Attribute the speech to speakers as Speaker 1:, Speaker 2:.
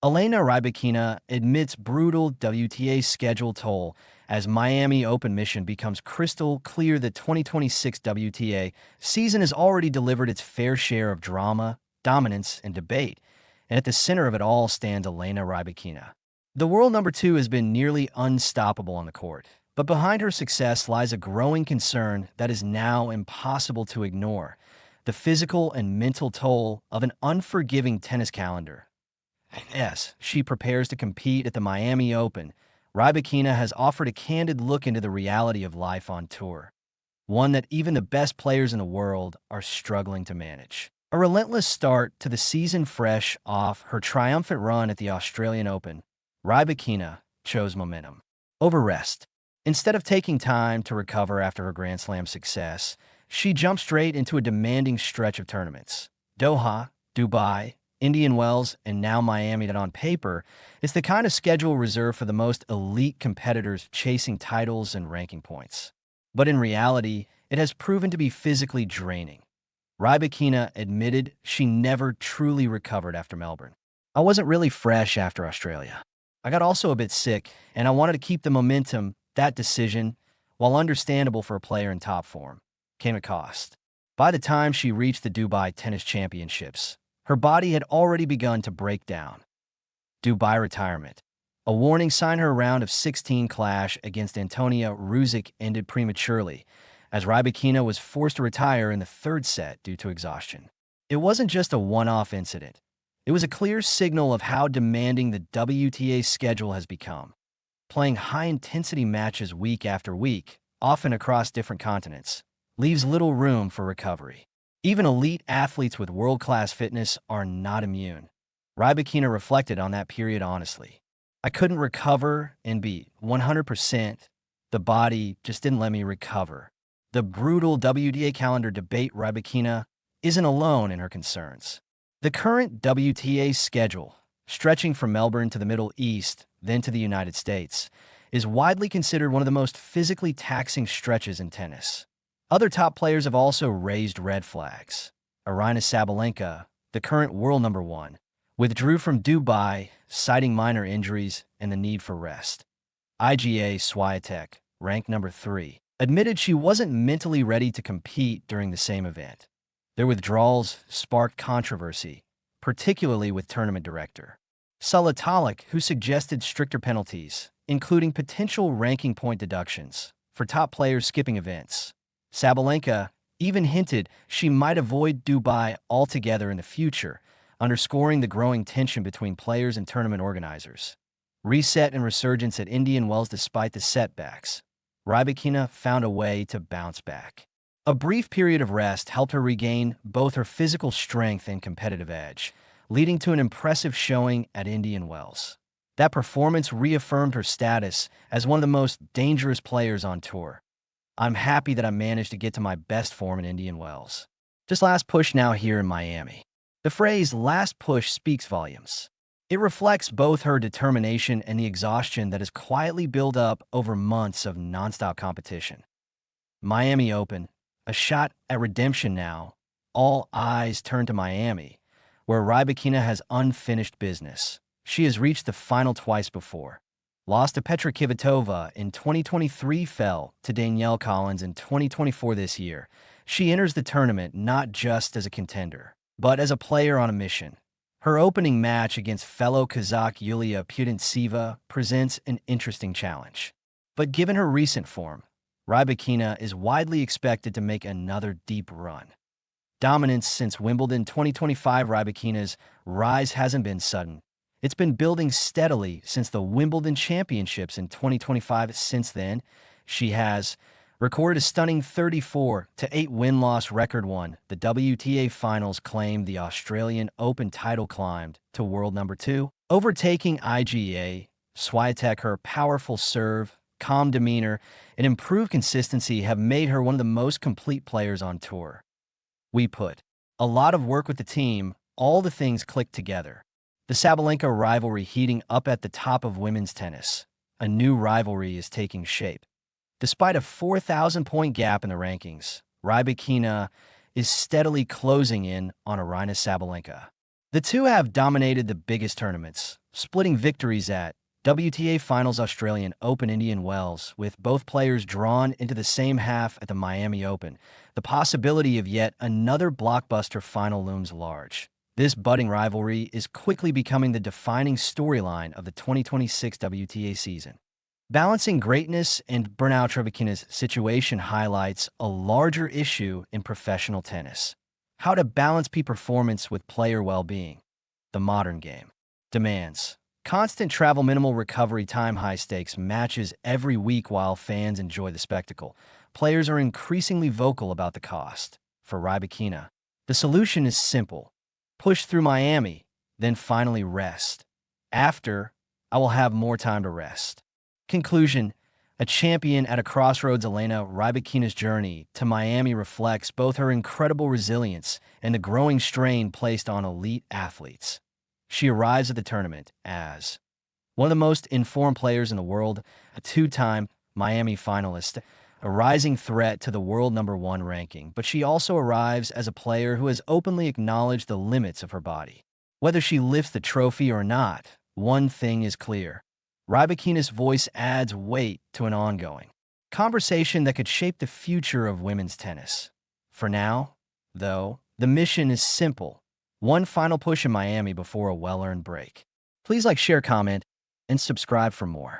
Speaker 1: Elena Rybakina admits brutal WTA schedule toll as Miami Open mission becomes crystal clear the 2026 WTA season has already delivered its fair share of drama, dominance, and debate, and at the center of it all stands Elena Rybakina. The world number two has been nearly unstoppable on the court, but behind her success lies a growing concern that is now impossible to ignore: the physical and mental toll of an unforgiving tennis calendar. Yes, she prepares to compete at the Miami Open. Rybakina has offered a candid look into the reality of life on tour, one that even the best players in the world are struggling to manage. A relentless start to the season fresh off her triumphant run at the Australian Open, Rybakina chose momentum over rest. Instead of taking time to recover after her Grand Slam success, she jumped straight into a demanding stretch of tournaments. Doha, Dubai, Indian Wells, and now Miami, that on paper is the kind of schedule reserved for the most elite competitors chasing titles and ranking points. But in reality, it has proven to be physically draining. Rybakina admitted she never truly recovered after Melbourne. "I wasn't really fresh after Australia. I got also a bit sick, and I wanted to keep the momentum. That decision, while understandable for a player in top form, came at cost." By the time she reached the Dubai Tennis Championships, her body had already begun to break down. Dubai retirement. A warning sign: her round of 16 clash against Antonia Ruzic ended prematurely, as Rybakina was forced to retire in the third set due to exhaustion. It wasn't just a one-off incident. It was a clear signal of how demanding the WTA schedule has become. Playing high-intensity matches week after week, often across different continents, leaves little room for recovery. Even elite athletes with world-class fitness are not immune. Rybakina reflected on that period honestly. "I couldn't recover and be 100%. The body just didn't let me recover." The brutal WTA calendar debate: Rybakina isn't alone in her concerns. The current WTA schedule, stretching from Melbourne to the Middle East, then to the United States, is widely considered one of the most physically taxing stretches in tennis. Other top players have also raised red flags. Aryna Sabalenka, the current world number one, withdrew from Dubai, citing minor injuries and the need for rest. IGA Swiatek, ranked number 3, admitted she wasn't mentally ready to compete during the same event. Their withdrawals sparked controversy, particularly with tournament director Swiatek, who suggested stricter penalties, including potential ranking point deductions, for top players skipping events. Sabalenka even hinted she might avoid Dubai altogether in the future, underscoring the growing tension between players and tournament organizers. Reset and resurgence at Indian Wells. Despite the setbacks, Rybakina found a way to bounce back. A brief period of rest helped her regain both her physical strength and competitive edge, leading to an impressive showing at Indian Wells. That performance reaffirmed her status as one of the most dangerous players on tour. "I'm happy that I managed to get to my best form in Indian Wells. Just last push now here in Miami." The phrase "last push" speaks volumes. It reflects both her determination and the exhaustion that has quietly built up over months of nonstop competition. Miami Open, a shot at redemption now. All eyes turn to Miami, where Rybakina has unfinished business. She has reached the final twice before. Lost to Petra Kvitova in 2023, fell to Danielle Collins in 2024 this year. She enters the tournament not just as a contender, but as a player on a mission. Her opening match against fellow Kazakh Yulia Putintseva presents an interesting challenge. But given her recent form, Rybakina is widely expected to make another deep run. Dominance since Wimbledon 2025. Rybakina's rise hasn't been sudden. It's been building steadily since the Wimbledon Championships in 2025. Since then, she has recorded a stunning 34-8 win-loss record. Won the WTA Finals, claimed the Australian Open title, climbed to world number 2, overtaking IGA Swiatek. Her powerful serve, calm demeanor, and improved consistency have made her one of the most complete players on tour. "We put a lot of work with the team. All the things clicked together." The Sabalenka rivalry heating up at the top of women's tennis. A new rivalry is taking shape. Despite a 4,000-point gap in the rankings, Rybakina is steadily closing in on Aryna Sabalenka. The two have dominated the biggest tournaments, Splitting victories at WTA Finals Australian Open Indian Wells, with both players drawn into the same half at the Miami Open, the possibility of yet another blockbuster final looms large. This budding rivalry is quickly becoming the defining storyline of the 2026 WTA season. Balancing greatness and burnout. Rybakina's situation highlights a larger issue in professional tennis: how to balance peak performance with player well-being. The modern game demands constant travel, minimal recovery time, high-stakes matches every week while fans enjoy the spectacle. Players are increasingly vocal about the cost. For Rybakina, the solution is simple: push through Miami, then finally rest. After, I will have more time to rest. Conclusion: a champion at a crossroads. Elena Rybakina's journey to Miami reflects both her incredible resilience and the growing strain placed on elite athletes. She arrives at the tournament as one of the most informed players in the world, a two-time Miami finalist, a rising threat to the world #1 ranking, but she also arrives as a player who has openly acknowledged the limits of her body. Whether she lifts the trophy or not, one thing is clear: Rybakina's voice adds weight to an ongoing conversation that could shape the future of women's tennis. For now, though, the mission is simple: one final push in Miami before a well-earned break. Please like, share, comment, and subscribe for more.